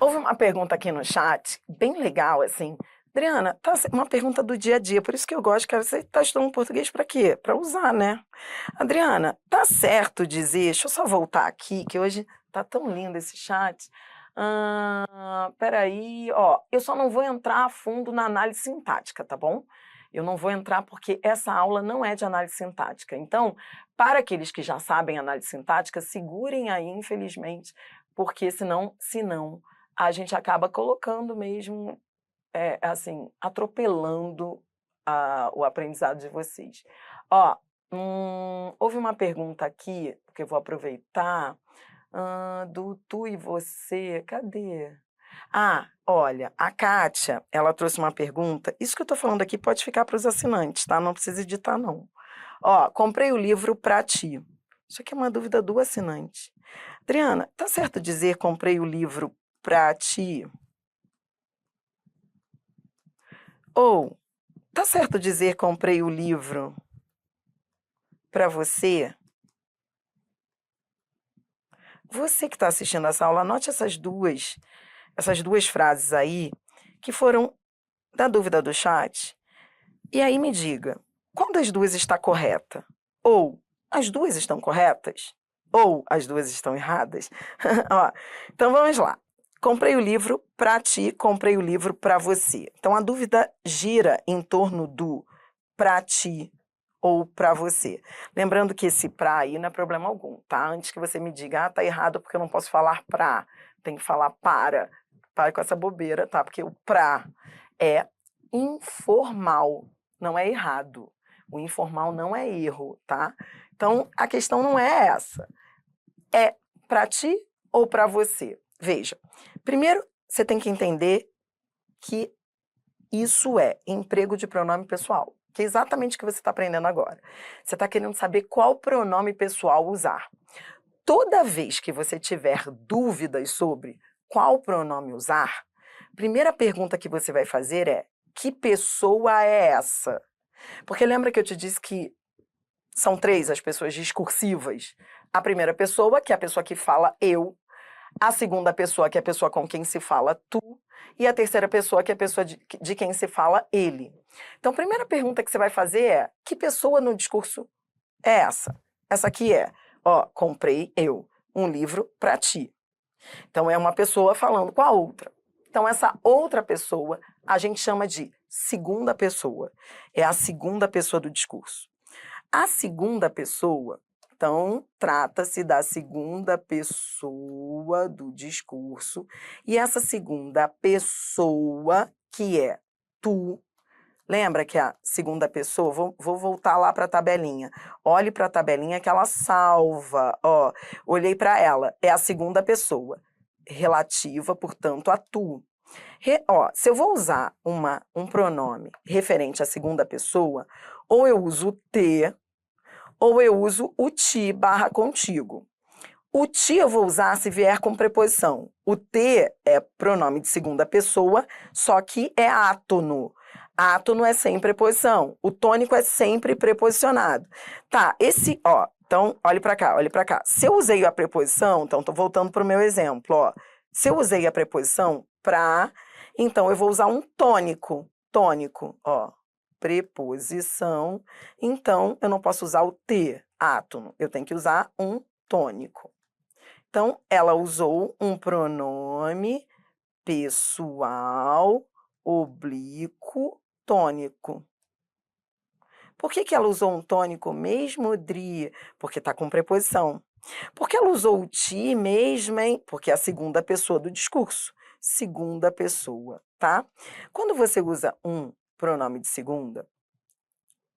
Houve uma pergunta aqui no chat, bem legal, assim. Adriana, tá uma pergunta do dia a dia, por isso que eu gosto, que você está estudando português para quê? Para usar, né? Adriana, tá certo dizer, deixa eu só voltar aqui, que hoje tá tão lindo esse chat. Peraí, ó, eu só não vou entrar a fundo na análise sintática, tá bom? Eu não vou entrar porque essa aula não é de análise sintática. Então, para aqueles que já sabem análise sintática, segurem aí, infelizmente, porque senão a gente acaba colocando mesmo, assim, atropelando o aprendizado de vocês. Ó, houve uma pergunta aqui, que eu vou aproveitar, do tu e você, cadê? Ah, olha, a Kátia, ela trouxe uma pergunta, isso que eu tô falando aqui pode ficar para os assinantes, tá? Não precisa editar, não. Ó, comprei o livro para ti. Isso aqui é uma dúvida do assinante. Adriana, tá certo dizer comprei o livro para ti? Ou tá certo dizer comprei o livro para você? Você que está assistindo essa aula, anote essas duas frases aí, que foram da dúvida do chat, e aí me diga, qual das duas está correta? Ou as duas estão corretas? Ou as duas estão erradas? Ó, então vamos lá. Comprei o livro para ti, comprei o livro para você. Então a dúvida gira em torno do para ti ou para você. Lembrando que esse para aí não é problema algum, tá? Antes que você me diga, tá errado porque eu não posso falar para, tem que falar para. Pare com essa bobeira, tá? Porque o para é informal, não é errado. O informal não é erro, tá? Então a questão não é essa. É para ti ou para você? Veja, primeiro você tem que entender que isso é emprego de pronome pessoal, que é exatamente o que você está aprendendo agora. Você está querendo saber qual pronome pessoal usar. Toda vez que você tiver dúvidas sobre qual pronome usar, primeira pergunta que você vai fazer é: que pessoa é essa? Porque lembra que eu te disse que são três as pessoas discursivas? A primeira pessoa, que é a pessoa que fala eu, a segunda pessoa, que é a pessoa com quem se fala tu, e a terceira pessoa, que é a pessoa de quem se fala ele. Então, a primeira pergunta que você vai fazer é: que pessoa no discurso é essa? Essa aqui é, ó, comprei eu um livro para ti. Então, é uma pessoa falando com a outra. Então, essa outra pessoa a gente chama de segunda pessoa. É a segunda pessoa do discurso. A segunda pessoa, então, trata-se da segunda pessoa do discurso, e essa segunda pessoa, que é tu, lembra que a segunda pessoa, vou voltar lá para a tabelinha. Olhe para a tabelinha que ela salva. Ó, olhei para ela, é a segunda pessoa, relativa, portanto, a tu. Ó, se eu vou usar um pronome referente à segunda pessoa, ou eu uso te, ou eu uso o ti barra contigo. O ti eu vou usar se vier com preposição. O te é pronome de segunda pessoa, só que é átono. Átono é sem preposição. O tônico é sempre preposicionado. Tá, ó, então olhe para cá, olhe para cá. Se eu usei a preposição, então tô voltando para o meu exemplo, ó. Se eu usei a preposição pra, então eu vou usar um tônico. Tônico, ó. Preposição. Então eu não posso usar o te, átono. Eu tenho que usar um tônico. Então, ela usou um pronome pessoal oblíquo tônico. Por que ela usou um tônico mesmo, Dri? Porque está com preposição. Por que ela usou o ti mesmo, hein? Porque é a segunda pessoa do discurso. Segunda pessoa, tá? Quando você usa um pronome de segunda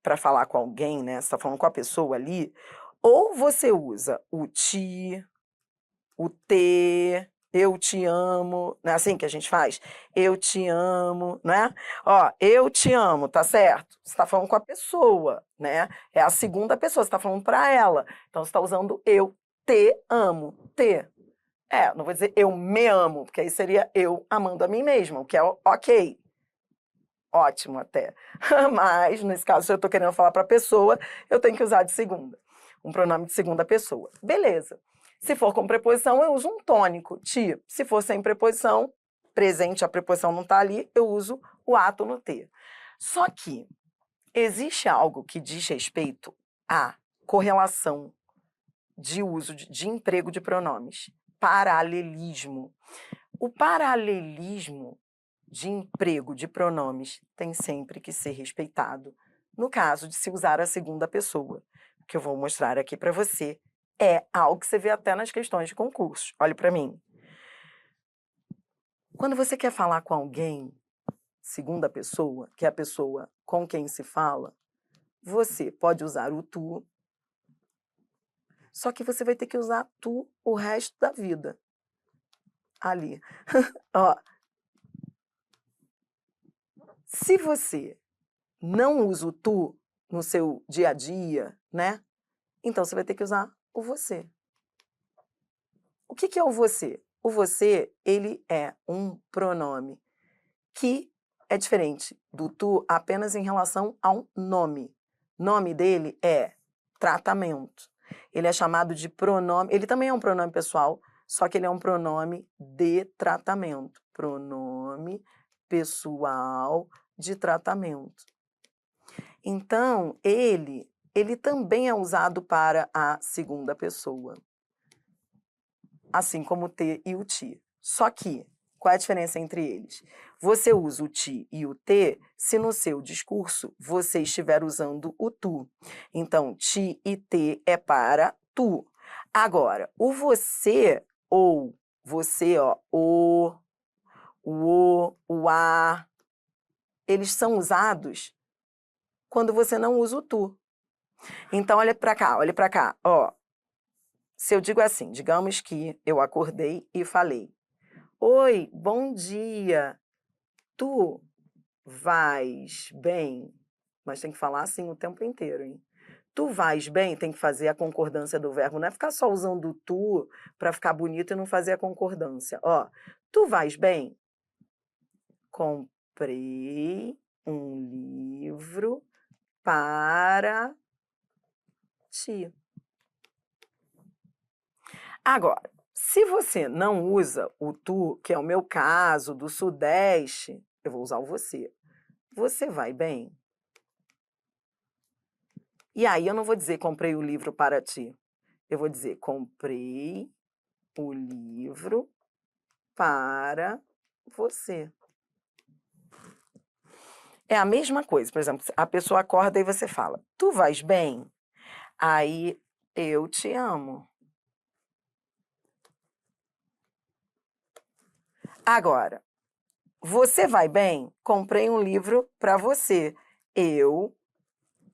para falar com alguém, né? Você está falando com a pessoa ali, ou você usa o ti, o te, eu te amo, não é assim que a gente faz? Eu te amo, né? Ó, eu te amo, tá certo? Você está falando com a pessoa, né? É a segunda pessoa, você está falando para ela. Então você está usando eu te amo, te. Não vou dizer eu me amo, porque aí seria eu amando a mim mesma, o que é ok. Ótimo até. Mas, nesse caso, se eu estou querendo falar para a pessoa, eu tenho que usar de segunda. Um pronome de segunda pessoa. Beleza. Se for com preposição, eu uso um tônico, ti. Se for sem preposição, presente, a preposição não está ali, eu uso o ato no T. Só que existe algo que diz respeito à correlação de uso de emprego de pronomes. Paralelismo. O paralelismo de emprego de pronomes tem sempre que ser respeitado. No caso de se usar a segunda pessoa, que eu vou mostrar aqui para você, é algo que você vê até nas questões de concurso. Olhe para mim. Quando você quer falar com alguém, segunda pessoa, que é a pessoa com quem se fala, você pode usar o tu, só que você vai ter que usar tu o resto da vida. Ali. Ó. Se você não usa o tu no seu dia a dia, né? Então você vai ter que usar o você. O que é o você? O você, ele é um pronome que é diferente do tu apenas em relação ao nome. Nome dele é tratamento. Ele é chamado de pronome, ele também é um pronome pessoal, só que ele é um pronome de tratamento. Pronome pessoal de tratamento. Então, ele também é usado para a segunda pessoa, assim como o te e o ti. Só que, qual é a diferença entre eles? Você usa o ti e o te se no seu discurso você estiver usando o tu. Então, ti e te é para tu. Agora, o você ou você, ó, o a, eles são usados quando você não usa o tu. Então, olha para cá, ó. Se eu digo assim, digamos que eu acordei e falei: oi, bom dia, tu vais bem? Mas tem que falar assim o tempo inteiro, hein? Tu vais bem, tem que fazer a concordância do verbo, não é ficar só usando o tu para ficar bonito e não fazer a concordância. Ó, tu vais bem? Comprei um livro para ti. Agora, se você não usa o tu, que é o meu caso, do Sudeste, eu vou usar o você. Você vai bem? E aí eu não vou dizer comprei o livro para ti. Eu vou dizer comprei o livro para você. É a mesma coisa, por exemplo, a pessoa acorda e você fala: tu vais bem? Aí eu te amo. Agora, você vai bem? Comprei um livro para você.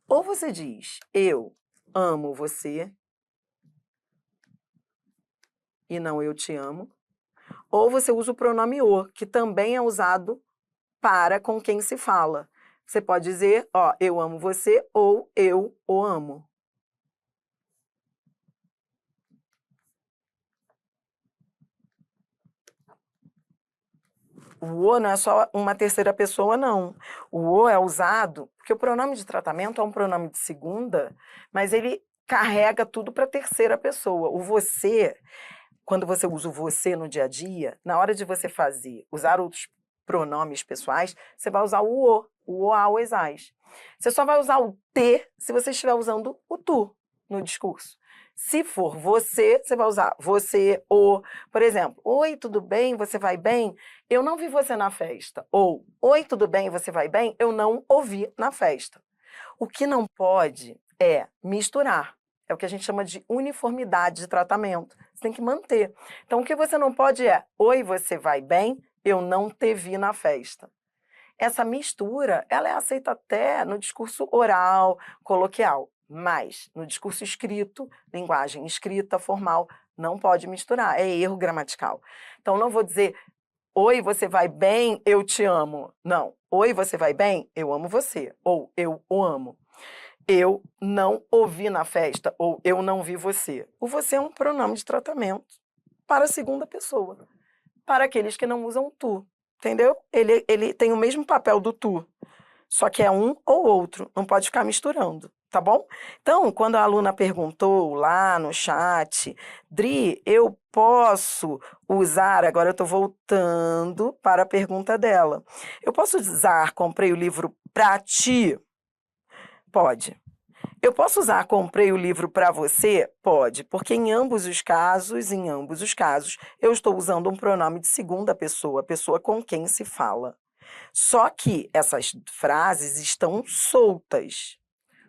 Ou você diz, eu amo você, e não eu te amo, ou você usa o pronome o, que também é usado para com quem se fala. Você pode dizer, ó, eu amo você, ou eu o amo. O o não é só uma terceira pessoa, não. O o é usado, porque o pronome de tratamento é um pronome de segunda, mas ele carrega tudo para a terceira pessoa. O você, quando você usa o você no dia a dia, na hora de você usar outros pronomes pessoais, você vai usar o a, o esais. Você só vai usar o te se você estiver usando o tu no discurso. Se for você, você vai usar você, o. Por exemplo, oi, tudo bem? Você vai bem? Eu não vi você na festa. Ou, oi, tudo bem? Você vai bem? Eu não ouvi na festa. O que não pode é misturar. É o que a gente chama de uniformidade de tratamento. Você tem que manter. Então, o que você não pode é, oi, você vai bem? Eu não te vi na festa. Essa mistura, ela é aceita até no discurso oral, coloquial, mas no discurso escrito, linguagem escrita, formal, não pode misturar, é erro gramatical. Então, não vou dizer, oi, você vai bem? Eu te amo. Não. Oi, você vai bem? Eu amo você. Ou eu o amo. Eu não ouvi na festa, ou eu não vi você. O você é um pronome de tratamento para a segunda pessoa, para aqueles que não usam tu, entendeu? Ele tem o mesmo papel do tu, só que é um ou outro, não pode ficar misturando. Tá bom? Então, quando a aluna perguntou lá no chat, Dri, eu posso usar, agora eu estou voltando para a pergunta dela. Eu posso usar, comprei o livro para ti? Pode. Eu posso usar, comprei o livro para você? Pode, porque em ambos os casos, eu estou usando um pronome de segunda pessoa, a pessoa com quem se fala. Só que essas frases estão soltas.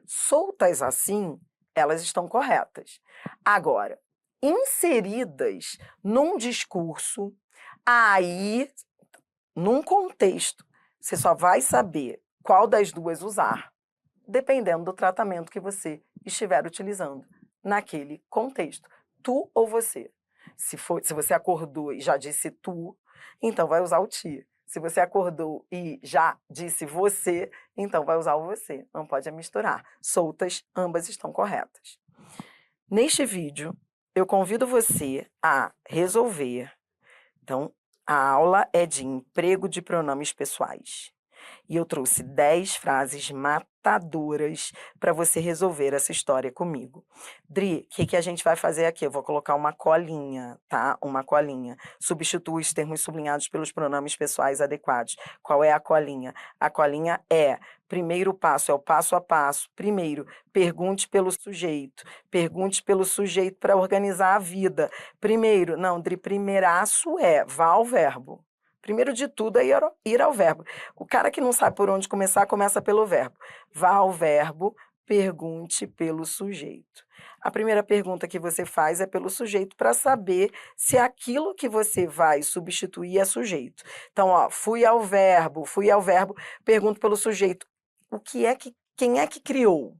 Soltas assim, elas estão corretas. Agora, inseridas num discurso, aí, num contexto, você só vai saber qual das duas usar, dependendo do tratamento que você estiver utilizando naquele contexto. Tu ou você. Se você acordou e já disse tu, então vai usar o ti. Se você acordou e já disse você, então vai usar o você. Não pode misturar. Soltas, ambas estão corretas. Neste vídeo, eu convido você a resolver. Então, a aula é de emprego de pronomes pessoais. E eu trouxe 10 frases matadoras para você resolver essa história comigo. Dri, o que a gente vai fazer aqui? Eu vou colocar uma colinha, tá? Uma colinha. Substitua os termos sublinhados pelos pronomes pessoais adequados. Qual é a colinha? A colinha é: primeiro passo, é o passo a passo. Primeiro, pergunte pelo sujeito. Pergunte pelo sujeito para organizar a vida. Primeiro, não, Dri, primeiraço é, vá ao verbo. Primeiro de tudo é ir ao verbo. O cara que não sabe por onde começar, começa pelo verbo. Vá ao verbo, pergunte pelo sujeito. A primeira pergunta que você faz é pelo sujeito para saber se aquilo que você vai substituir é sujeito. Então, ó, fui ao verbo, pergunto pelo sujeito. Quem é que criou?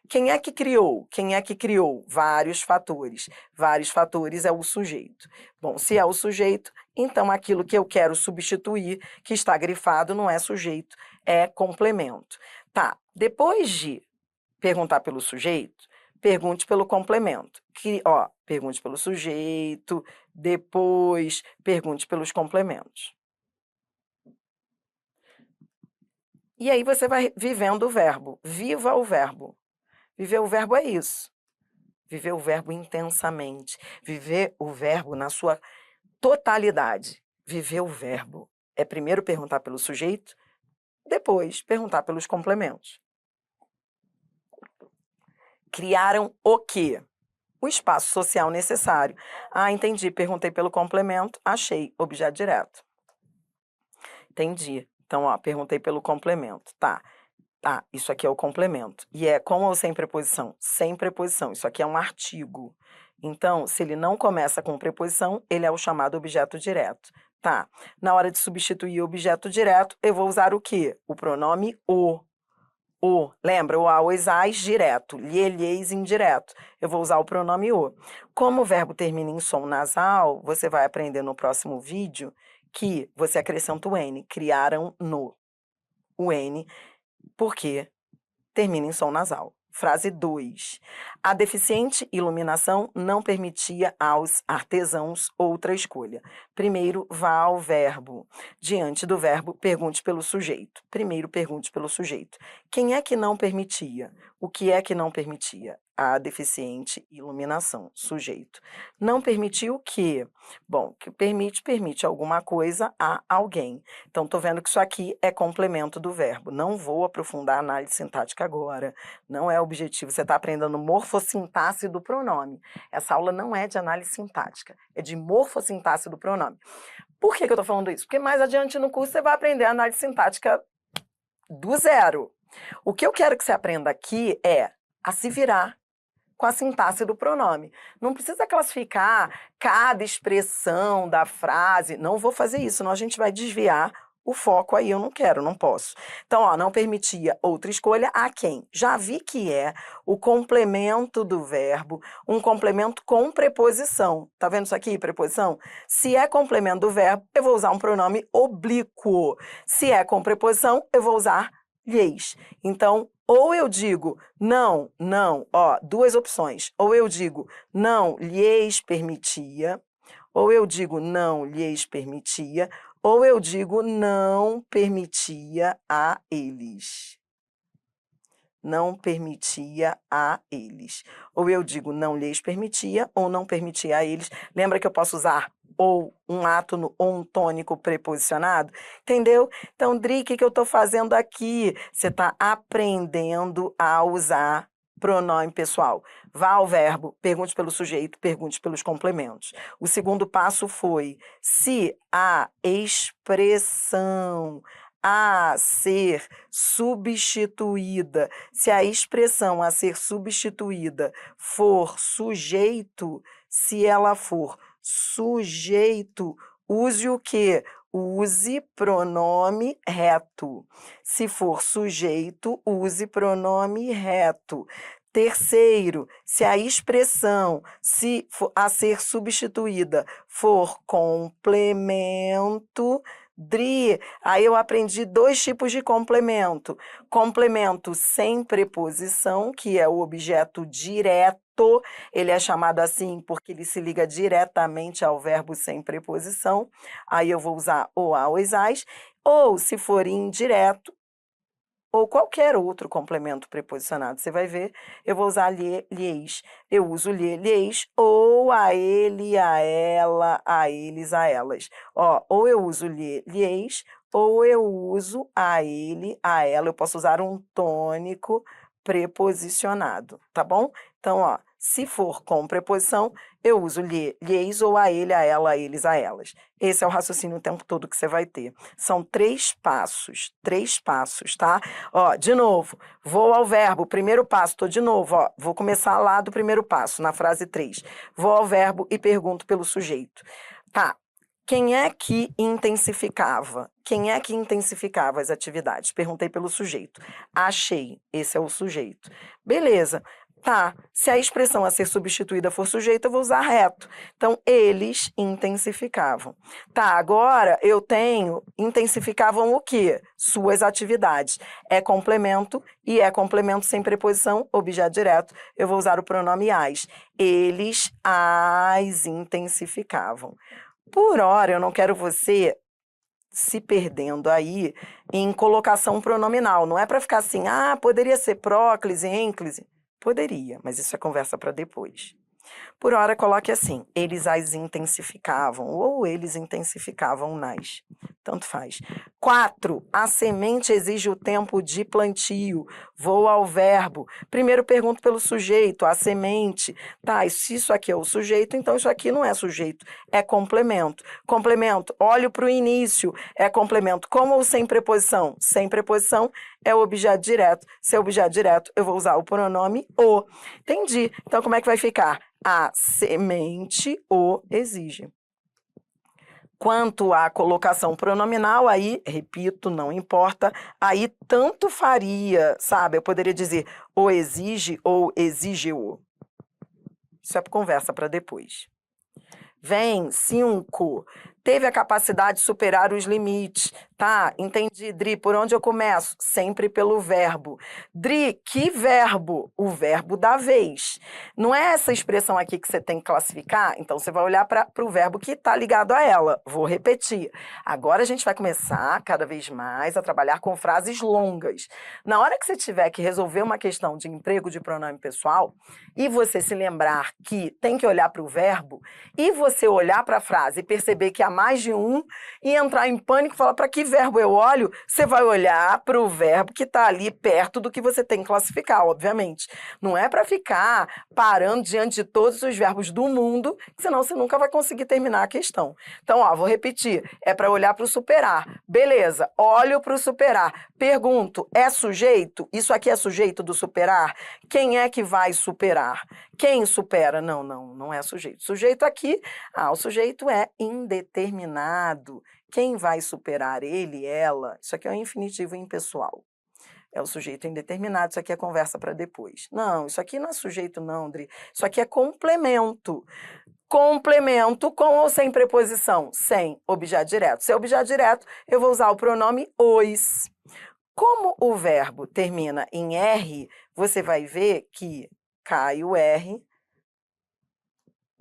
Quem é que criou? Quem é que criou? Vários fatores. Vários fatores é o sujeito. Bom, se é o sujeito, então aquilo que eu quero substituir, que está grifado, não é sujeito, é complemento. Tá, depois de perguntar pelo sujeito, pergunte pelo complemento. Pergunte pelo sujeito, depois pergunte pelos complementos. E aí você vai vivendo o verbo. Viva o verbo. Viver o verbo é isso. Viver o verbo intensamente. Viver o verbo na sua totalidade. Viver o verbo é primeiro perguntar pelo sujeito, depois perguntar pelos complementos. Criaram o quê? O espaço social necessário. Ah, entendi. Perguntei pelo complemento, achei. Objeto direto. Entendi. Então, ó, perguntei pelo complemento. Tá. Ah, isso aqui é o complemento. E é com ou sem preposição? Sem preposição. Isso aqui é um artigo. Então, se ele não começa com preposição, ele é o chamado objeto direto. Tá. Na hora de substituir o objeto direto, eu vou usar o quê? O pronome o. O. Lembra? O a, os, as, direto. Lhe, lhes, indireto. Eu vou usar o pronome o. Como o verbo termina em som nasal, você vai aprender no próximo vídeo que você acrescenta o N. Criaram no. O N, porque termina em som nasal. Frase 2. A deficiente iluminação não permitia aos artesãos outra escolha. Primeiro, vá ao verbo. Diante do verbo, pergunte pelo sujeito. Primeiro, pergunte pelo sujeito. Quem é que não permitia? O que é que não permitia? A deficiente iluminação, sujeito. Não permitiu o quê? Bom, que permite alguma coisa a alguém. Então, estou vendo que isso aqui é complemento do verbo. Não vou aprofundar a análise sintática agora. Não é objetivo. Você está aprendendo morfossintaxe do pronome. Essa aula não é de análise sintática, é de morfossintaxe do pronome. Por que eu estou falando isso? Porque mais adiante no curso você vai aprender a análise sintática do zero. O que eu quero que você aprenda aqui é a se virar com a sintaxe do pronome. Não precisa classificar cada expressão da frase. Não vou fazer isso, senão a gente vai desviar o foco aí. Eu não quero, não posso. Então, ó, não permitia outra escolha a quem? Já vi que é o complemento do verbo, um complemento com preposição. Tá vendo isso aqui, preposição? Se é complemento do verbo, eu vou usar um pronome oblíquo. Se é com preposição, eu vou usar lhes. Então, ou eu digo não, ó, duas opções. Ou eu digo não lhes permitia, ou eu digo não lhes permitia, ou eu digo não permitia a eles. não permitia a eles. Ou eu digo não lhes permitia, ou não permitia a eles. Lembra que eu posso usar ou um átono ou um tônico preposicionado? Entendeu? Então, Dri, o que eu estou fazendo aqui? Você está aprendendo a usar pronome pessoal. Vá ao verbo, pergunte pelo sujeito, pergunte pelos complementos. O segundo passo foi: se a expressão a ser substituída, se a expressão a ser substituída for sujeito, se ela for sujeito, use o quê? Use pronome reto. Se for sujeito, use pronome reto. Terceiro, se a expressão a ser substituída for complemento, Dri, aí eu aprendi 2 tipos de complemento. Complemento sem preposição, que é o objeto direto, ele é chamado assim porque ele se liga diretamente ao verbo sem preposição. Aí eu vou usar o, a, os, as. Ou, se for indireto, ou qualquer outro complemento preposicionado, você vai ver, eu vou usar lhe, lhes. Eu uso lhe, lhes, ou a ele, a ela, a eles, a elas. Ó, ou eu uso lhe, lhes, ou eu uso a ele, a ela. Eu posso usar um tônico preposicionado, tá bom? Então, ó, se for com preposição, eu uso lhe, lhes, ou a ele, a ela, a eles, a elas. Esse é o raciocínio o tempo todo que você vai ter. São 3 passos, tá? Ó, de novo, vou ao verbo, primeiro passo, tô de novo, ó, vou começar lá do primeiro passo, na frase 3. Vou ao verbo e pergunto pelo sujeito. Tá, quem é que intensificava? Quem é que intensificava as atividades? Perguntei pelo sujeito. Achei, esse é o sujeito. Beleza. Tá, se a expressão a ser substituída for sujeito, eu vou usar reto. Então, eles intensificavam. Tá, agora eu tenho, intensificavam o quê? Suas atividades. É complemento e é complemento sem preposição, objeto direto. Eu vou usar o pronome as. Eles as intensificavam. Por hora, eu não quero você se perdendo aí em colocação pronominal. Não é para ficar assim, ah, poderia ser próclise, ênclise. Poderia, mas isso é conversa para depois. Por hora, coloque assim: eles as intensificavam, ou eles intensificavam nas. Tanto faz. 4. A semente exige o tempo de plantio. Vou ao verbo. Primeiro pergunto pelo sujeito, a semente. Tá, se isso aqui é o sujeito, então isso aqui não é sujeito, é complemento. Complemento, olho para o início, é complemento com ou sem preposição? Sem preposição é o objeto direto. Se é objeto direto, eu vou usar o pronome o. Entendi. Então, como é que vai ficar? A semente o exige. Quanto à colocação pronominal, aí, repito, não importa, aí tanto faria, sabe? Eu poderia dizer o exige ou exige-o. Isso é conversa para depois. Vem, 5. Teve a capacidade de superar os limites. Tá, entendi, Dri. Por onde eu começo? Sempre pelo verbo. Dri, que verbo? O verbo da vez. Não é essa expressão aqui que você tem que classificar? Então, você vai olhar para o verbo que está ligado a ela. Vou repetir. Agora a gente vai começar cada vez mais a trabalhar com frases longas. Na hora que você tiver que resolver uma questão de emprego de pronome pessoal e você se lembrar que tem que olhar para o verbo e você olhar para a frase e perceber que há mais de um e entrar em pânico e falar para que verbo eu olho, você vai olhar para o verbo que está ali perto do que você tem que classificar, obviamente. Não é para ficar parando diante de todos os verbos do mundo, senão você nunca vai conseguir terminar a questão. Então, ó, vou repetir, é para olhar para o superar. Beleza, olho para o superar. Pergunto, é sujeito? Isso aqui é sujeito do superar? Quem é que vai superar? Quem supera? Não é sujeito. Sujeito aqui, o sujeito é indeterminado. Quem vai superar? Ele, ela. Isso aqui é um infinitivo impessoal. É o sujeito indeterminado, isso aqui é conversa para depois. Não, isso aqui não é sujeito não, Dri. Isso aqui é complemento. Complemento com ou sem preposição? Sem, objeto direto. Se é objeto direto, eu vou usar o pronome os. Como o verbo termina em R, você vai ver que cai o R,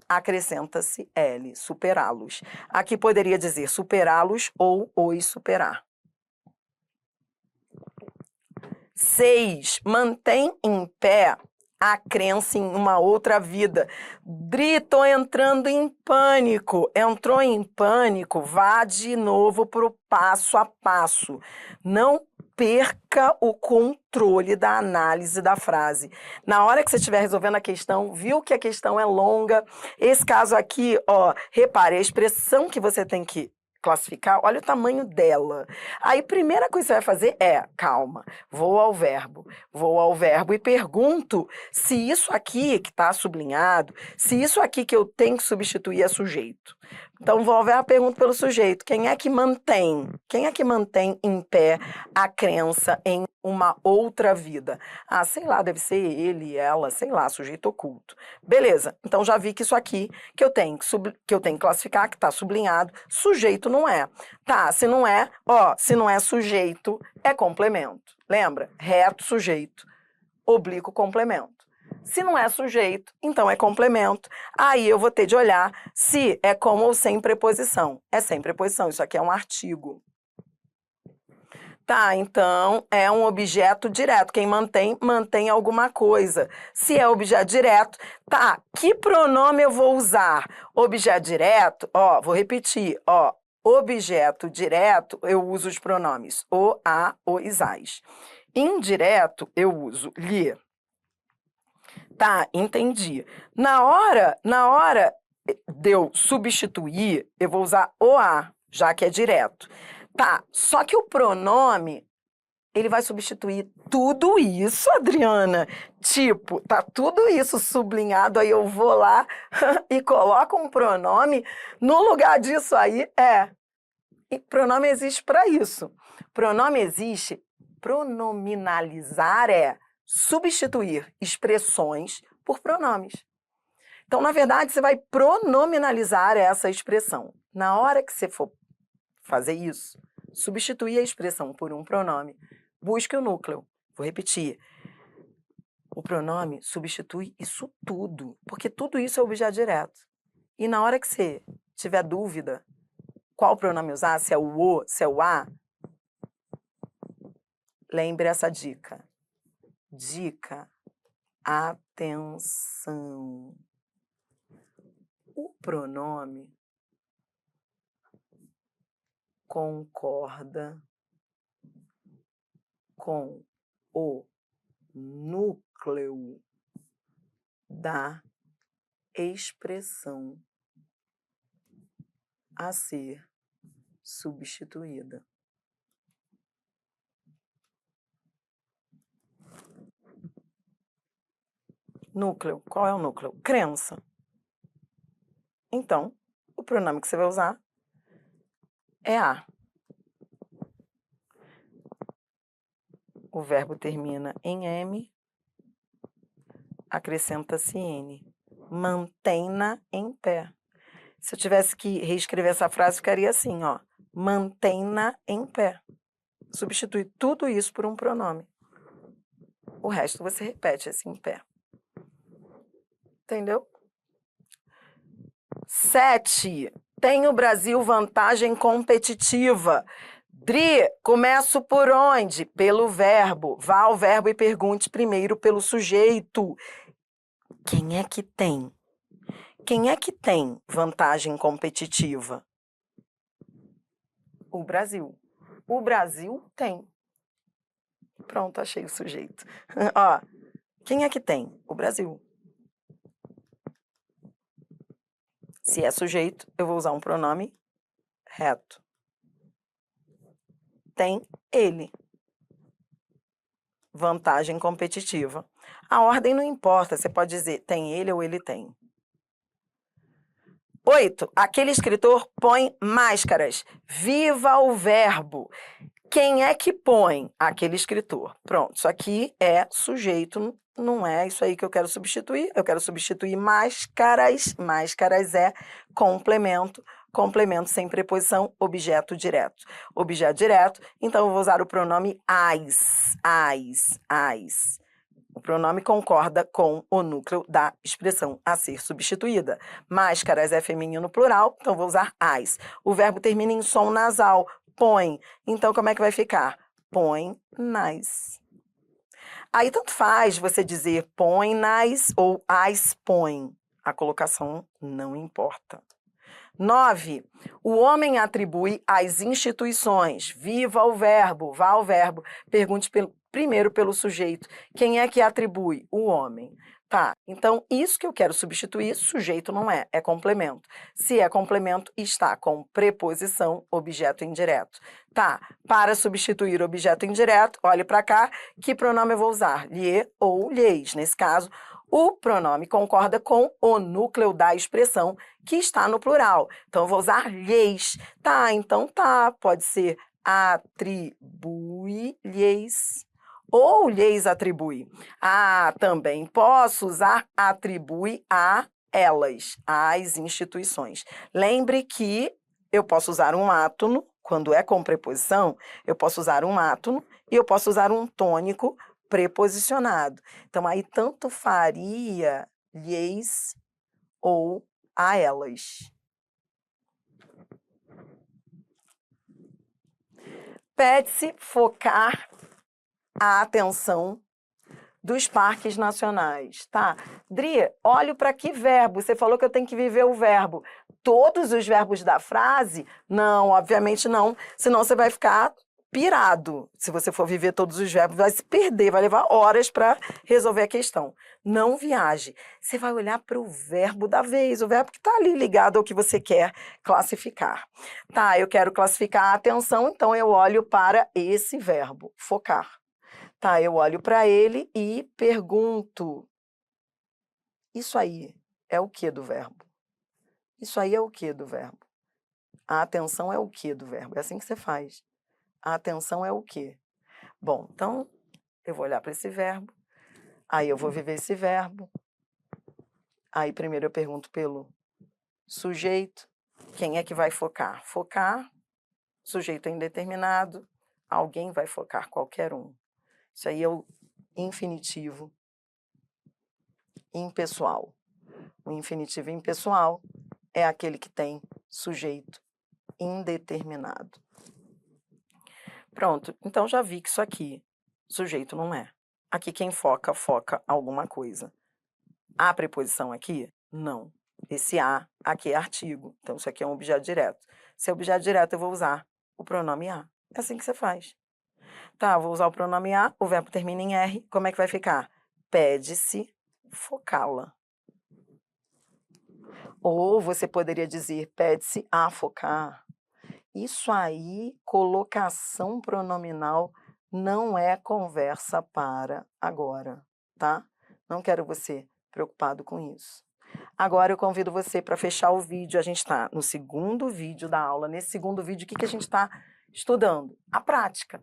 acrescenta-se L, superá-los. Aqui poderia dizer superá-los ou os superar. 6. Mantém em pé a crença em uma outra vida. Dri, tô entrando em pânico. Entrou em pânico? Vá de novo pro passo a passo. Não perca o controle da análise da frase. Na hora que você estiver resolvendo a questão, viu que a questão é longa? Esse caso aqui, ó, repare, a expressão que você tem que classificar, olha o tamanho dela. Aí, primeira coisa que você vai fazer é, calma, vou ao verbo e pergunto se isso aqui que está sublinhado, se isso aqui que eu tenho que substituir é sujeito. Então, vou ao verbo e pergunto pelo sujeito. Quem é que mantém? Quem é que mantém em pé a crença em uma outra vida? Ah, sei lá, deve ser ele, ela, sei lá, sujeito oculto. Beleza, então já vi que isso aqui que eu tenho que classificar, que está sublinhado, sujeito não é. Tá, se não é, ó, se não é sujeito, é complemento. Lembra? Reto, sujeito, oblíquo, complemento. Se não é sujeito, então é complemento. Aí eu vou ter de olhar se é com ou sem preposição. É sem preposição, isso aqui é um artigo. Tá, então é um objeto direto. Quem mantém, mantém alguma coisa. Se é objeto direto, tá, que pronome eu vou usar? Objeto direto, ó, vou repetir, ó, objeto direto, eu uso os pronomes o, a, os, as. Indireto, eu uso lhe. Tá, entendi. Na hora de eu substituir, eu vou usar o a, já que é direto. Tá, só que o pronome, ele vai substituir tudo isso, Adriana. Tipo, tá tudo isso sublinhado, aí eu vou lá e coloco um pronome no lugar disso aí. E pronome existe para isso. Pronome existe, pronominalizar é substituir expressões por pronomes. Então, na verdade, você vai pronominalizar essa expressão. Na hora que você for fazer isso, substituir a expressão por um pronome, busque o núcleo. Vou repetir. O pronome substitui isso tudo, porque tudo isso é objeto direto. E na hora que você tiver dúvida qual pronome usar, se é o, se é o a, lembre essa dica. Dica, atenção. O pronome concorda com o núcleo da expressão a ser substituída. Núcleo, qual é o núcleo? Crença. Então, o pronome que você vai usar é a. O verbo termina em M, acrescenta-se N. Mantém-na em pé. Se eu tivesse que reescrever essa frase, ficaria assim, ó. Mantém-na em pé. Substitui tudo isso por um pronome. O resto você repete assim em pé. Entendeu? 7. Tem o Brasil vantagem competitiva. Dri, começo por onde? Pelo verbo. Vá ao verbo e pergunte primeiro pelo sujeito. Quem é que tem? Quem é que tem vantagem competitiva? O Brasil. O Brasil tem. Pronto, achei o sujeito. Ó, quem é que tem? O Brasil. Se é sujeito, eu vou usar um pronome reto. Tem ele. Vantagem competitiva. A ordem não importa, você pode dizer tem ele ou ele tem. 8. Aquele escritor põe máscaras. Viva o verbo. Quem é que põe? Aquele escritor. Pronto, isso aqui é sujeito, não é isso aí que eu quero substituir. Eu quero substituir máscaras. Máscaras é complemento. Complemento sem preposição, objeto direto. Objeto direto, então eu vou usar o pronome as. As. O pronome concorda com o núcleo da expressão a ser substituída. Máscaras é feminino plural, então vou usar as. O verbo termina em som nasal, põe. Então, como é que vai ficar? Põe nas. Aí tanto faz você dizer põe-nas ou as põe. A colocação não importa. 9. O homem atribui às instituições. Viva o verbo, vá ao verbo. Pergunte primeiro pelo sujeito. Quem é que atribui? O homem. Tá, então isso que eu quero substituir, sujeito não é, é complemento. Se é complemento, está com preposição, objeto indireto. Tá, para substituir objeto indireto, olhe para cá, que pronome eu vou usar? Lhe ou lhes. Nesse caso, o pronome concorda com o núcleo da expressão, que está no plural. Então, eu vou usar lhes. Tá, então tá, pode ser atribui-lhes ou lhes atribui. Ah, também posso usar atribui a elas, às instituições. Lembre que eu posso usar um átono, quando é com preposição, eu posso usar um átono e eu posso usar um tônico preposicionado. Então, aí tanto faria lhes ou a elas. Pede-se focar a atenção dos parques nacionais, tá? Dri, olho para que verbo? Você falou que eu tenho que viver o verbo. Todos os verbos da frase? Não, obviamente não, senão você vai ficar pirado. Se você for viver todos os verbos, vai se perder, vai levar horas para resolver a questão. Não viaje. Você vai olhar para o verbo da vez, o verbo que está ali ligado ao que você quer classificar. Tá, eu quero classificar a atenção, então eu olho para esse verbo, focar. Tá, eu olho para ele e pergunto: isso aí é o que do verbo? Isso aí é o que do verbo? A atenção é o que do verbo? É assim que você faz. A atenção é o que? Bom, então eu vou olhar para esse verbo, aí eu vou viver esse verbo. Aí primeiro eu pergunto pelo sujeito, quem é que vai focar? Focar, sujeito indeterminado, alguém vai focar, qualquer um. Isso aí é o infinitivo impessoal. O infinitivo impessoal é aquele que tem sujeito indeterminado. Pronto, então já vi que isso aqui, sujeito não é. Aqui quem foca, foca alguma coisa. A preposição aqui? Não. Esse a aqui é artigo, então isso aqui é um objeto direto. Se é objeto direto, eu vou usar o pronome a. É assim que você faz. Tá, vou usar o pronome a, o verbo termina em R, como é que vai ficar? Pede-se focá-la. Ou você poderia dizer, pede-se a focar. Isso aí, colocação pronominal, não é conversa para agora, tá? Não quero você preocupado com isso. Agora eu convido você para fechar o vídeo. A gente está no segundo vídeo da aula. Nesse segundo vídeo, o que a gente está estudando? A prática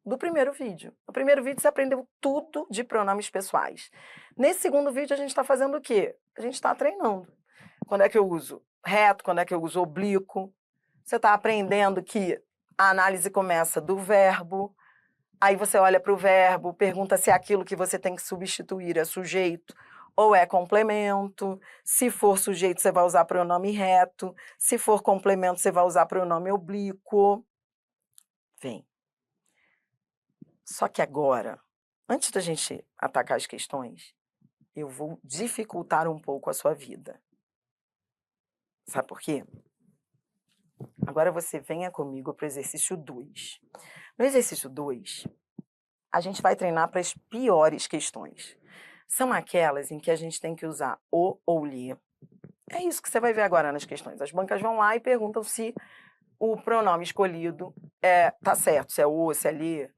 do primeiro vídeo. No primeiro vídeo você aprendeu tudo de pronomes pessoais. Nesse segundo vídeo a gente está fazendo o quê? A gente está treinando. Quando é que eu uso reto, quando é que eu uso oblíquo. Você está aprendendo que a análise começa do verbo, aí você olha para o verbo, pergunta se aquilo que você tem que substituir é sujeito ou é complemento. Se for sujeito, você vai usar pronome reto. Se for complemento, você vai usar pronome oblíquo. Vem. Só que agora, antes da gente atacar as questões, eu vou dificultar um pouco a sua vida. Sabe por quê? Agora você venha comigo para o exercício 2. No exercício 2, a gente vai treinar para as piores questões. São aquelas em que a gente tem que usar o ou lhe. É isso que você vai ver agora nas questões. As bancas vão lá e perguntam se o pronome escolhido tá certo, se é o, se é lhe.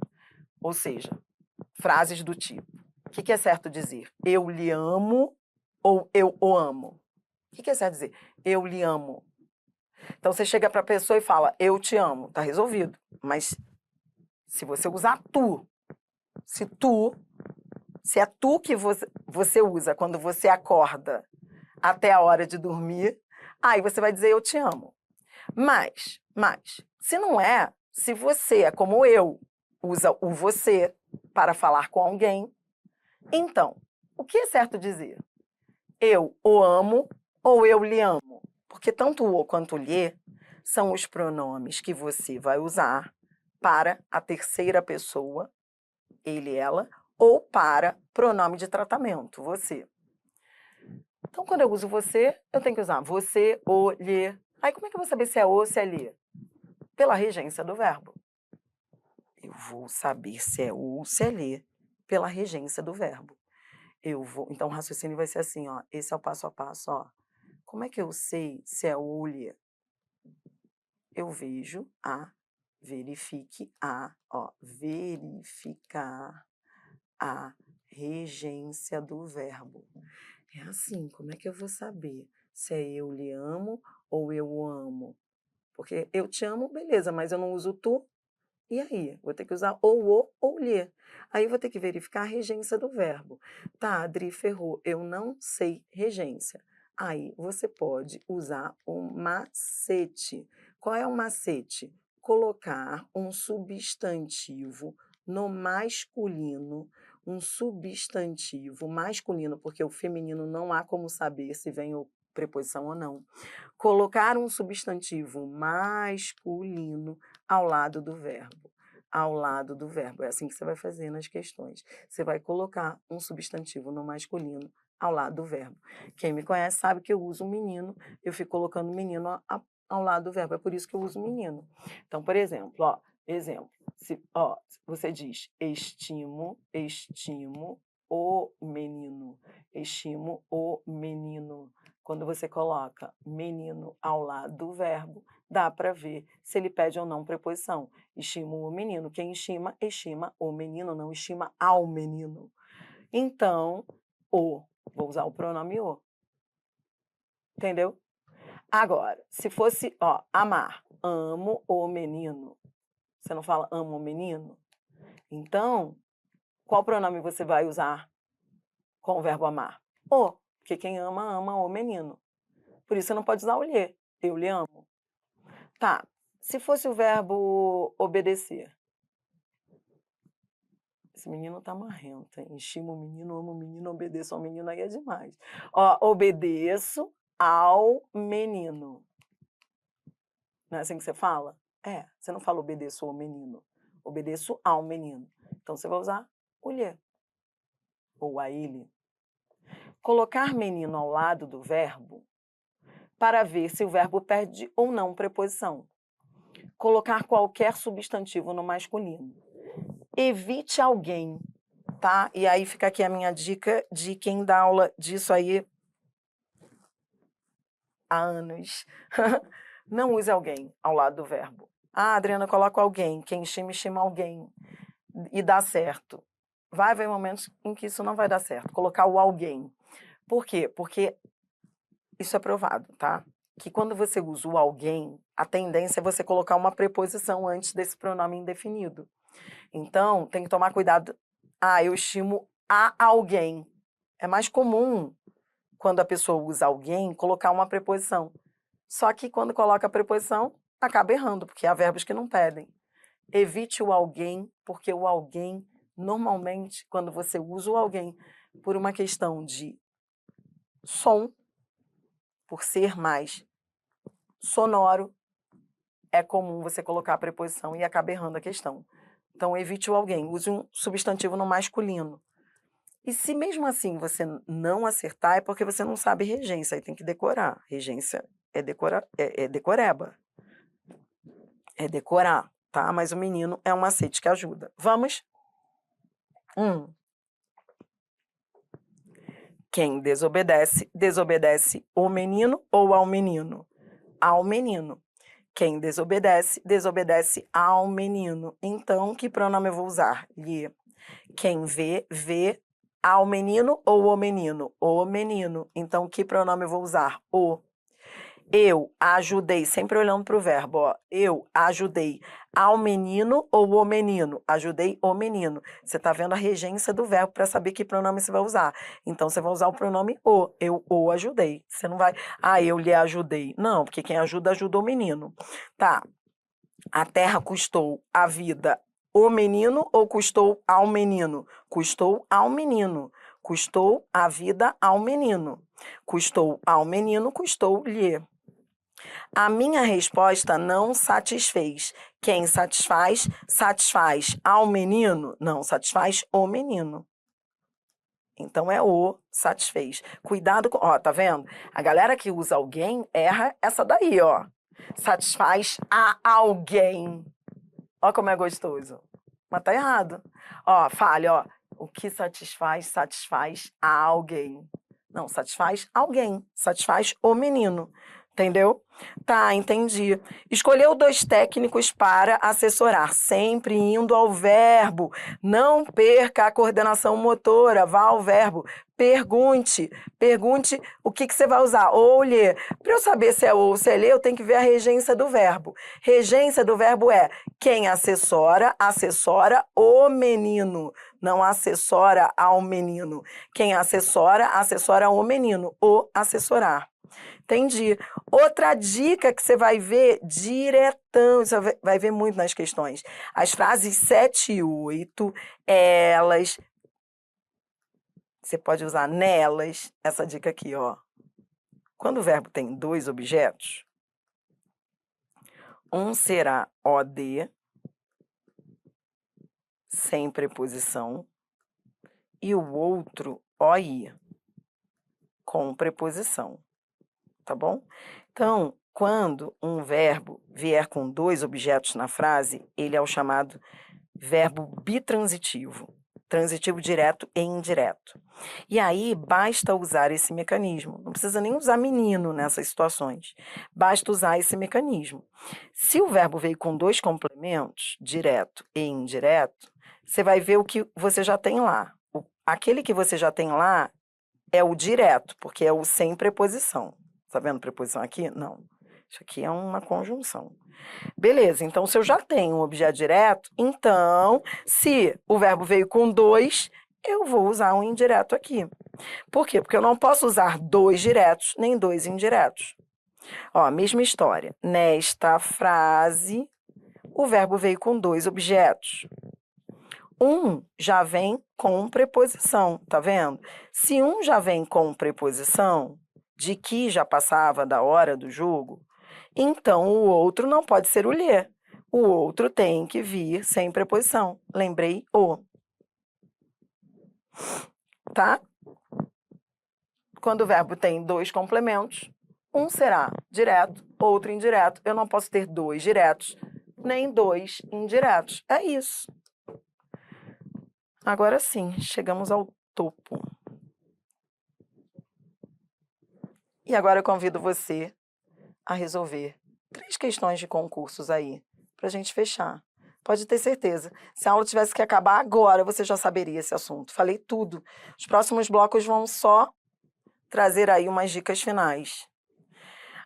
Ou seja, frases do tipo. O que é certo dizer? Eu lhe amo ou eu o amo? O que é certo dizer? Eu lhe amo. Então você chega para a pessoa e fala, eu te amo, tá resolvido. Mas se você usar tu, se é tu que você usa quando você acorda até a hora de dormir, aí você vai dizer eu te amo. Mas, se não é, se você é como eu, usa o você para falar com alguém, então, o que é certo dizer? Eu o amo ou eu lhe amo? Porque tanto o quanto o lhe são os pronomes que você vai usar para a terceira pessoa, ele, ela, ou para pronome de tratamento, você. Então, quando eu uso você, eu tenho que usar você, o, lhe. Aí, como é que eu vou saber se é o ou se é lhe? Pela regência do verbo. Eu vou saber se é o ou se é lhe pela regência do verbo. Então, o raciocínio vai ser assim, ó. Esse é o passo a passo, ó. Como é que eu sei se é o ou lhe? Eu vejo verificar a regência do verbo. É assim, como é que eu vou saber se é eu lhe amo ou eu o amo? Porque eu te amo, beleza, mas eu não uso tu, e aí? Vou ter que usar ou o ou lhe. Aí eu vou ter que verificar a regência do verbo. Tá, Adri, ferrou, eu não sei regência. Aí você pode usar um macete. Qual é o macete? Colocar um substantivo no masculino, um substantivo masculino, porque o feminino não há como saber se vem preposição ou não. Colocar um substantivo masculino ao lado do verbo. Ao lado do verbo. É assim que você vai fazer nas questões. Você vai colocar um substantivo no masculino ao lado do verbo. Quem me conhece sabe que eu uso menino, eu fico colocando menino ao lado do verbo. É por isso que eu uso menino. Então, por exemplo, você diz estimo o menino. Estimo o menino. Quando você coloca menino ao lado do verbo, dá para ver se ele pede ou não preposição. Estimo o menino. Quem estima, estima o menino, não estima ao menino. Então, vou usar o pronome o. Entendeu? Agora, se fosse, amar, amo o menino. Você não fala amo o menino? Então, qual pronome você vai usar com o verbo amar? O, porque quem ama, ama o menino. Por isso você não pode usar o lhe. Eu lhe amo. Tá. Se fosse o verbo obedecer. Esse menino tá marrento, hein? Estimo o menino, amo o menino, obedeço ao menino, aí é demais. Obedeço ao menino. Não é assim que você fala? Você não fala obedeço ao menino. Obedeço ao menino. Então você vai usar o lhe. Ou a ele. Colocar menino ao lado do verbo para ver se o verbo perde ou não preposição. Colocar qualquer substantivo no masculino. Evite alguém, tá? E aí fica aqui a minha dica de quem dá aula disso aí há anos. Não use alguém ao lado do verbo. Adriana, coloca alguém. Quem estima, estima alguém. E dá certo. Vai haver momentos em que isso não vai dar certo. Colocar o alguém. Por quê? Porque isso é provado, tá? Que quando você usa o alguém, a tendência é você colocar uma preposição antes desse pronome indefinido. Então, tem que tomar cuidado. Eu estimo a alguém. É mais comum, quando a pessoa usa alguém, colocar uma preposição. Só que quando coloca a preposição, acaba errando, porque há verbos que não pedem. Evite o alguém, porque o alguém, normalmente, quando você usa o alguém por uma questão de som, por ser mais sonoro, é comum você colocar a preposição e acaba errando a questão. Então, evite o alguém, use um substantivo no masculino. E se mesmo assim você não acertar, é porque você não sabe regência, aí tem que decorar. Regência é decoreba. É decorar, tá? Mas o menino é um macete que ajuda. Vamos? Quem desobedece, desobedece o menino ou ao menino? Ao menino. Quem desobedece, desobedece ao menino. Então, que pronome eu vou usar? Lhe. Quem vê, vê ao menino ou o menino? O menino. Então, que pronome eu vou usar? O. Eu ajudei, sempre olhando para o verbo, eu ajudei ao menino ou o menino? Ajudei o menino. Você está vendo a regência do verbo para saber que pronome você vai usar. Então, você vai usar o pronome o. Eu o ajudei. Você não vai, eu lhe ajudei. Não, porque quem ajuda, ajuda o menino. Tá. A terra custou a vida o menino ou custou ao menino? Custou ao menino. Custou a vida ao menino. Custou ao menino, custou-lhe. A minha resposta não satisfez. Quem satisfaz, satisfaz ao menino? Não, satisfaz o menino. Então é o satisfez. Cuidado com. Ó, tá vendo? A galera que usa alguém erra essa daí, ó. Satisfaz a alguém. Ó como é gostoso. Mas tá errado. Ó, fale, ó. O que satisfaz, satisfaz a alguém. Não, satisfaz alguém. Satisfaz o menino. Entendeu? Tá, entendi. Escolheu 2 técnicos para assessorar, sempre indo ao verbo. Não perca a coordenação motora, vá ao verbo. Pergunte o que você vai usar. Ou lê. Para eu saber se é ou ou se é lê, eu tenho que ver a regência do verbo. Regência do verbo é quem assessora, assessora o menino. Não assessora ao menino. Quem assessora, assessora o menino. O assessorar. Entendi. Outra dica que você vai ver diretão, você vai ver muito nas questões. As frases 7 e 8, elas, você pode usar nelas, essa dica aqui, ó. Quando o verbo tem 2 objetos, um será OD, sem preposição, e o outro OI, com preposição. Tá bom? Então, quando um verbo vier com 2 objetos na frase, ele é o chamado verbo bitransitivo, transitivo direto e indireto. E aí, basta usar esse mecanismo. Não precisa nem usar menino nessas situações. Basta usar esse mecanismo. Se o verbo veio com 2 complementos, direto e indireto, você vai ver o que você já tem lá. Aquele que você já tem lá é o direto, porque é o sem preposição. Tá vendo preposição aqui? Não. Isso aqui é uma conjunção. Beleza, então se eu já tenho um objeto direto, então, se o verbo veio com 2, eu vou usar um indireto aqui. Por quê? Porque eu não posso usar 2 diretos, nem 2 indiretos. Ó, mesma história. Nesta frase, o verbo veio com 2 objetos. Um já vem com preposição, tá vendo? Se um já vem com preposição, de que já passava da hora do jogo, então o outro não pode ser o lhe. O outro tem que vir sem preposição. Lembrei o. Tá? Quando o verbo tem 2 complementos, um será direto, outro indireto. Eu não posso ter 2 diretos, nem 2 indiretos. É isso. Agora sim, chegamos ao topo. E agora eu convido você a resolver 3 questões de concursos aí, para a gente fechar. Pode ter certeza. Se a aula tivesse que acabar agora, você já saberia esse assunto. Falei tudo. Os próximos blocos vão só trazer aí umas dicas finais.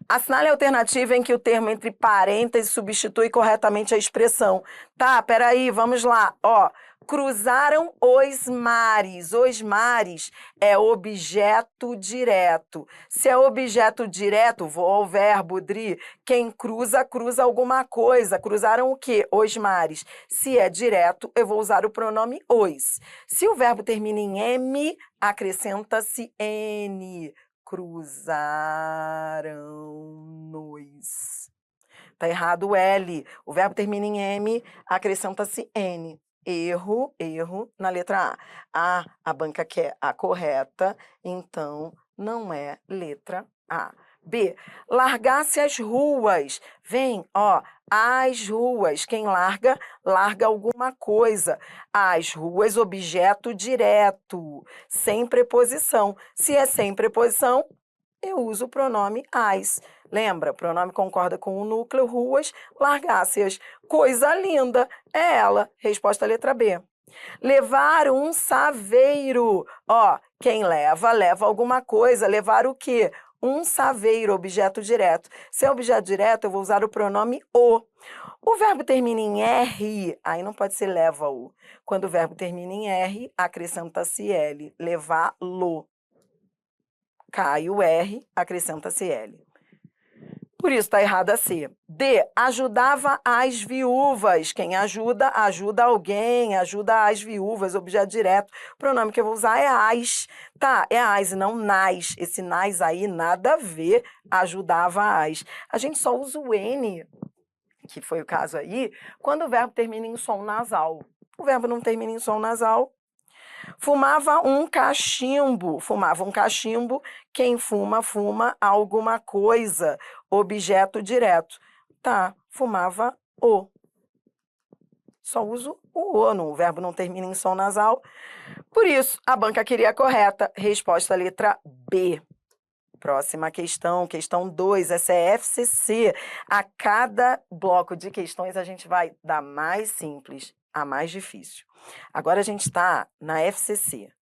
Assinale a alternativa em que o termo entre parênteses substitui corretamente a expressão. Tá, peraí, vamos lá. Ó, cruzaram os mares. Os mares é objeto direto. Se é objeto direto, vou ao verbo dri. Quem cruza, cruza alguma coisa. Cruzaram o quê? Os mares. Se é direto, eu vou usar o pronome os. Se o verbo termina em M, acrescenta-se N. Cruzaram-nos. Tá errado o L. O verbo termina em M, acrescenta-se N. Erro na letra A. A banca quer a correta, então não é letra A. B. Largar-se as ruas. Vem, ó, as ruas. Quem larga, larga alguma coisa. As ruas, objeto direto, sem preposição. Se é sem preposição, eu uso o pronome as. Lembra? Pronome concorda com o núcleo, ruas, largáceas. Coisa linda. É ela. Resposta letra B. Levar um saveiro. Ó, quem leva, leva alguma coisa. Levar o quê? Um saveiro, objeto direto. Se é objeto direto, eu vou usar o pronome o. O verbo termina em R, aí não pode ser leva-o. Quando o verbo termina em R, acrescenta-se L. Levá-lo. Cai o R, acrescenta-se L. Por isso, está errada a C. D. Ajudava as viúvas. Quem ajuda, ajuda alguém, ajuda as viúvas, objeto direto. O pronome que eu vou usar é as. Tá, é as e não nas. Esse nas aí, nada a ver, ajudava as. A gente só usa o N que foi o caso aí, quando o verbo termina em som nasal. O verbo não termina em som nasal. Fumava um cachimbo. Fumava um cachimbo. Quem fuma, fuma alguma coisa. Objeto direto. Tá, fumava o. Só uso o O, o verbo não termina em som nasal. Por isso, a banca queria a correta. Resposta letra B. Próxima questão, questão 2, essa é FCC. A cada bloco de questões a gente vai da mais simples à mais difícil. Agora a gente está na FCC,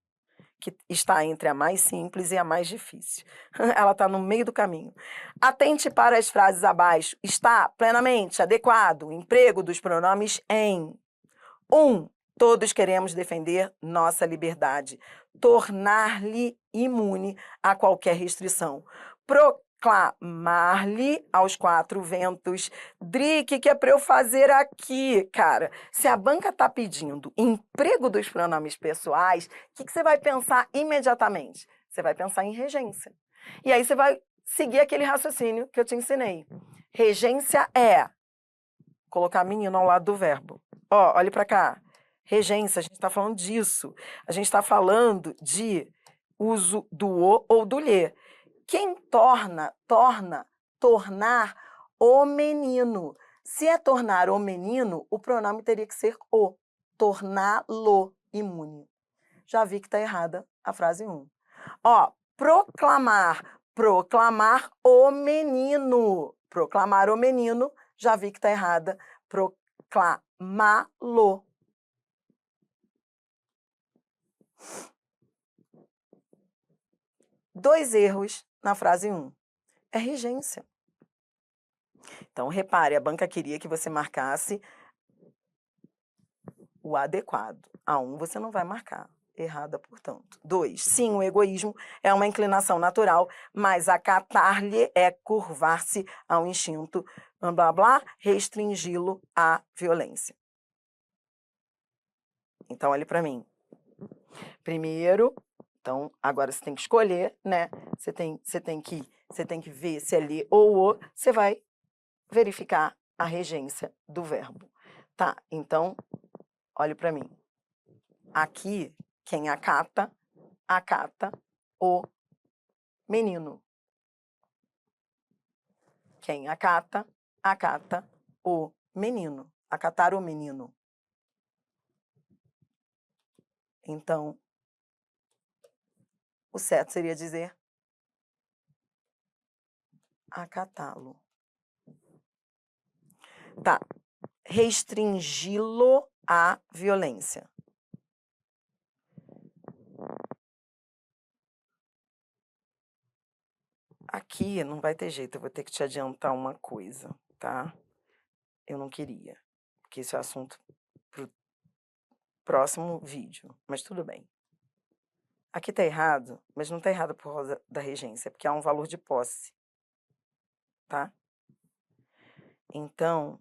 que está entre a mais simples e a mais difícil. Ela está no meio do caminho. Atente para as frases abaixo. Está plenamente adequado o emprego dos pronomes em 1. Todos queremos defender nossa liberdade, tornar-lhe imune a qualquer restrição, proclamar-lhe aos quatro ventos. Dri, o que é para eu fazer aqui? Cara, se a banca está pedindo emprego dos pronomes pessoais, o que você vai pensar imediatamente? Você vai pensar em regência. E aí você vai seguir aquele raciocínio que eu te ensinei. Regência é colocar menino ao lado do verbo. Ó, olhe para cá. Regência, a gente está falando disso. A gente está falando de uso do o ou do lhe. Quem tornar o menino. Se é tornar o menino, o pronome teria que ser o. Torná-lo imune. Já vi que está errada a frase 1. Ó, proclamar o menino. Proclamar o menino, já vi que está errada. Proclamá-lo. Dois erros na frase 1. É regência. Então, repare, a banca queria que você marcasse o adequado. A 1 você não vai marcar. Errada, portanto. 2. Sim, o egoísmo é uma inclinação natural, mas acatar-lhe é curvar-se ao instinto, blá, blá, blá, restringi-lo à violência. Então, olhe para mim. Primeiro, então, agora você tem que escolher, né? Você tem que ver se é lhe ou o, você vai verificar a regência do verbo. Tá, então, olhe para mim. Aqui, quem acata o menino. Quem acata o menino. Acatar o menino. Então, o certo seria dizer acatá-lo. Tá. Restringi-lo à violência. Aqui não vai ter jeito, eu vou ter que te adiantar uma coisa, tá? Eu não queria, porque esse é o assunto pro próximo vídeo, mas tudo bem. Aqui tá errado, mas não tá errado por causa da regência, porque há um valor de posse, tá? Então,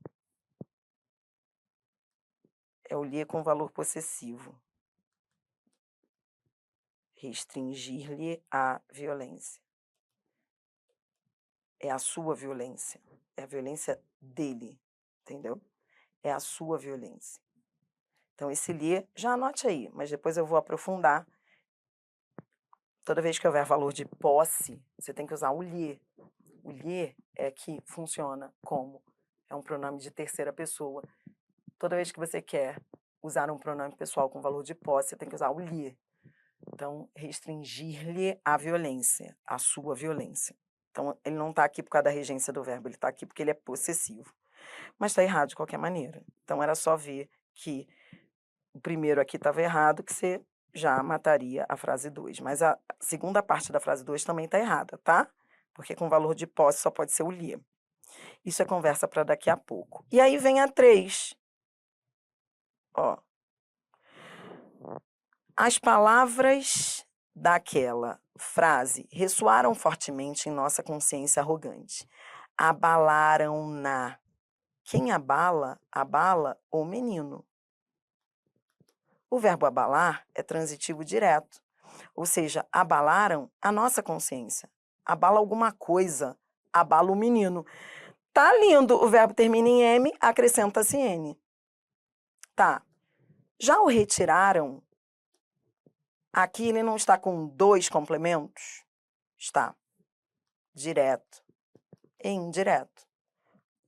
é o lhe com valor possessivo. Restringir-lhe a violência. É a sua violência. É a violência dele, entendeu? É a sua violência. Então, esse lhe, já anote aí, mas depois eu vou aprofundar. Toda vez que houver valor de posse, você tem que usar o lhe. O lhe é que funciona como é um pronome de terceira pessoa. Toda vez que você quer usar um pronome pessoal com valor de posse, você tem que usar o lhe. Então, restringir-lhe a violência, a sua violência. Então, ele não está aqui por causa da regência do verbo, ele está aqui porque ele é possessivo. Mas está errado de qualquer maneira. Então, era só ver que o primeiro aqui estava errado, que você já mataria a frase 2. Mas a segunda parte da frase 2 também está errada, tá? Porque com valor de posse só pode ser o lhe. Isso é conversa para daqui a pouco. E aí vem a 3. Ó. As palavras daquela frase ressoaram fortemente em nossa consciência arrogante. Abalaram-na. Quem abala, abala o menino. O verbo abalar é transitivo direto, ou seja, abalaram a nossa consciência. Abala alguma coisa, abala o menino. Tá lindo, o verbo termina em M, acrescenta-se N. Tá. Já o retiraram, aqui ele não está com dois complementos? Está. Direto e indireto.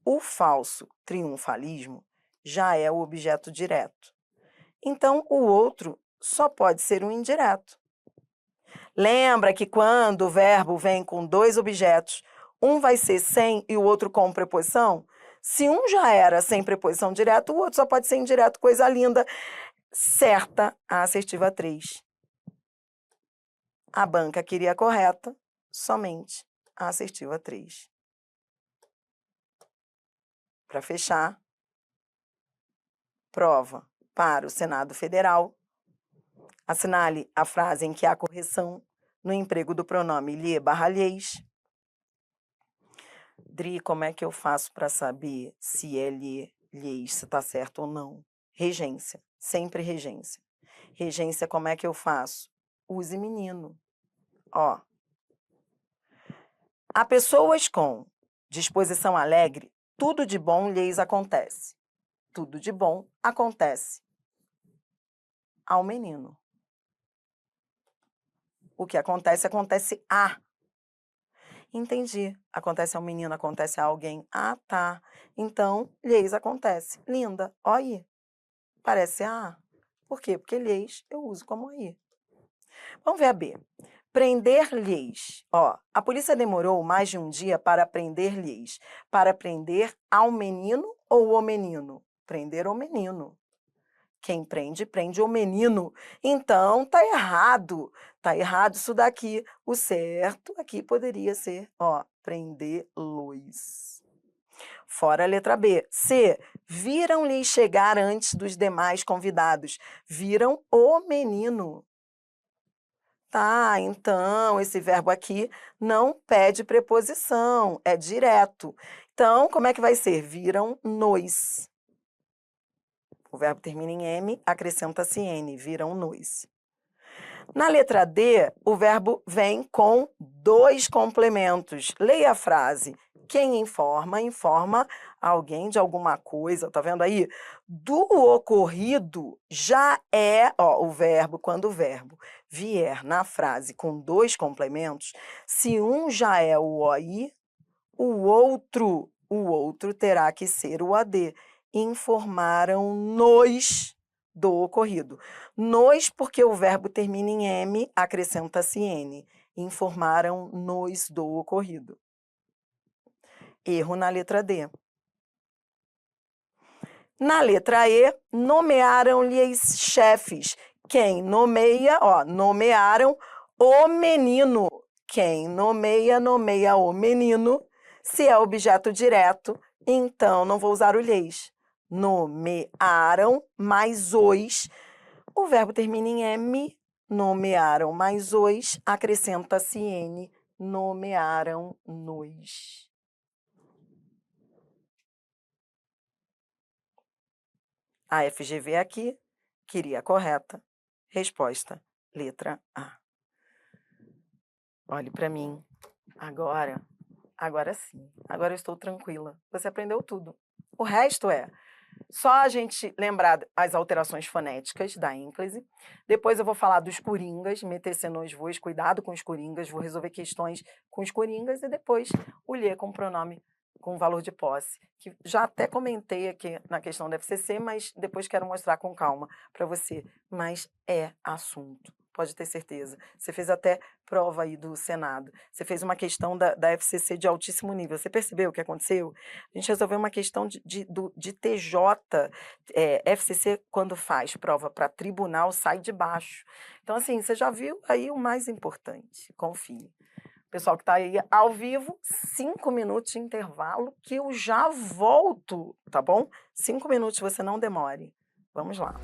O falso triunfalismo já é o objeto direto. Então, o outro só pode ser um indireto. Lembra que quando o verbo vem com dois objetos, um vai ser sem e o outro com preposição? Se um já era sem preposição direta, o outro só pode ser indireto, coisa linda. Certa a assertiva 3. A banca queria a correta, somente a assertiva 3. Para fechar, prova para o Senado Federal. Assinale a frase em que há correção no emprego do pronome lhe/lhes. Dri, como é que eu faço para saber se é lhes, se está certo ou não? Regência, sempre regência. Regência, como é que eu faço? Use menino. Ó. A pessoas com disposição alegre, tudo de bom lhes acontece. Tudo de bom acontece ao menino. O que acontece, acontece a. Entendi. Acontece ao menino, acontece a alguém. Ah, tá. Então, lhes acontece. Linda. Ó aí. Parece a. Por quê? Porque lhes eu uso como aí. Vamos ver a B. Prender-lhes. Ó, a polícia demorou mais de um dia para prender-lhes. Para prender ao menino ou o menino? Prender o menino. Quem prende, prende o menino. Então, tá errado. Tá errado isso daqui. O certo aqui poderia ser, ó, prender-los. Fora a letra B. C. Viram-lhe chegar antes dos demais convidados. Viram o menino. Tá, então, esse verbo aqui não pede preposição, é direto. Então, como é que vai ser? Viram-nos. O verbo termina em M, acrescenta-se N, viram-nos. Na letra D, o verbo vem com dois complementos. Leia a frase. Quem informa, informa alguém de alguma coisa, tá vendo aí? Do ocorrido já é, ó, o verbo, quando o verbo vier na frase com dois complementos, se um já é o OI, o outro terá que ser o AD. Informaram-nos do ocorrido. Nos, porque o verbo termina em M, acrescenta-se N. Informaram-nos do ocorrido. Erro na letra D. Na letra E, nomearam-lhes chefes. Quem nomeia, ó, nomearam o menino. Quem nomeia, nomeia o menino. Se é objeto direto, então não vou usar o lhes. Nomearam mais os. O verbo termina em M, nomearam mais os, acrescenta-se N, nomearam-nos. A FGV aqui, queria a correta. Resposta, letra A. Olhe para mim. Agora sim. Agora eu estou tranquila. Você aprendeu tudo. O resto é só a gente lembrar as alterações fonéticas da ênclise. Depois eu vou falar dos coringas, meter nos voos, cuidado com os coringas, vou resolver questões com os coringas e depois o lhe com pronome com valor de posse, que já até comentei aqui na questão da FCC, mas depois quero mostrar com calma para você. Mas é assunto, pode ter certeza. Você fez até prova aí do Senado. Você fez uma questão da FCC de altíssimo nível. Você percebeu o que aconteceu? A gente resolveu uma questão de TJ. FCC, quando faz prova para tribunal, sai de baixo. Então, assim, você já viu aí o mais importante. Confie. Pessoal que está aí ao vivo, 5 minutos de intervalo, que eu já volto, tá bom? 5 minutos, você não demore. Vamos lá.